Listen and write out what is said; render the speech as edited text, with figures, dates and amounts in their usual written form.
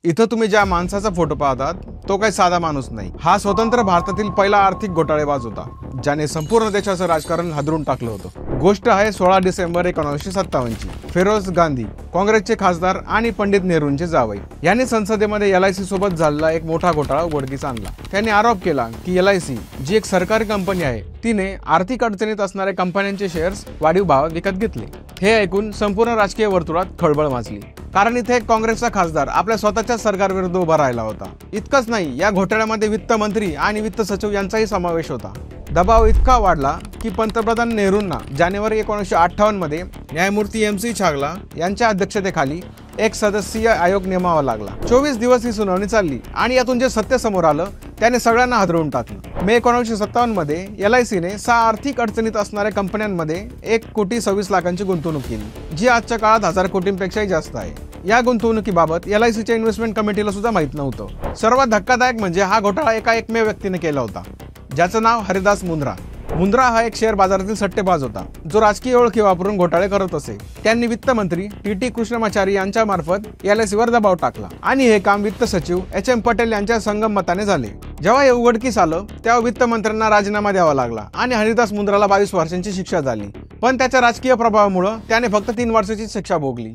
इथं तुम्ही ज्या माणसाचा फोटो पाहतात तो काही साधा माणूस नाही। हा स्वतंत्र भारतातील पहिला आर्थिक घोटाळेबाज होता ज्याने संपूर्ण देशाचं राजकारण हादरून टाकलं होतं। गोष्ट आहे 16 डिसेंबर 1957 ची। फिरोज गांधी काँग्रेसचे खासदार आणि पंडित नेहरूंचे जावई यांनी संसदेमध्ये LIC सोबत झालेला एक मोठा घोटाळा उघडकीस आणला। त्यांनी आरोप केला की LIC जी एक सरकारी कंपनी आहे तिने आर्थिक अडचणीत असणाऱ्या कंपन्यांचे शेअर्स वाढीव भावात विकत घेतले। हे ऐकून संपूर्ण राजकीय वर्तुळात खळबळ माजली, कारण इथे एक काँग्रेसचा खासदार आपल्या स्वतःच्या सरकारविरुद्ध उभा राहिला होता। इतकंच नाही, या घोटाळ्यामध्ये वित्त मंत्री आणि वित्त सचिव यांचाही समावेश होता। दबाव इतका वाढला की पंतप्रधान नेहरूंना जानेवारी 1958 मध्ये न्यायमूर्ती MC छागला यांच्या अध्यक्षतेखाली एक सदस्यीय आयोग नेमावा लागला। 24 दिवस ही सुनावणी चालली आणि यातून जे सत्य समोर आलं त्याने सगळ्यांना हादरवून टाकलं। मे 1957 मध्ये LIC ने 6 आर्थिक अडचणीत असणाऱ्या कंपन्यांमध्ये 1,26 लाखांची गुंतवणूक केली, जी आजच्या काळात 1000 कोटींपेक्षाही जास्त आहे। या गुंतवणुकीबाबत LICच्या इन्व्हेस्टमेंट कमिटीला सुद्धा माहित नव्हतं। सर्वात धक्कादायक म्हणजे हा घोटाळा एका एकमेव व्यक्तीने केला होता, ज्याचं नाव हरिदास मुंद्रा। मुंद्रा हा एक शेअर बाजारातील सट्टेबाज होता जो राजकीय ओळखी वापरून घोटाळे करत असे। त्यांनी वित्त मंत्री TT कृष्णमाचारी यांच्या मार्फत LIC वर दबाव टाकला आणि हे काम वित्त सचिव HM पटेल यांच्या संगमताने झाले। जेव्हा हे उघडकीस आलं तेव्हा वित्त मंत्र्यांना राजीनामा द्यावा लागला आणि हरिदास मुंद्राला 22 वर्षांची शिक्षा झाली, पण त्याच्या राजकीय प्रभावामुळे त्याने फक्त 3 वर्षाची शिक्षा भोगली।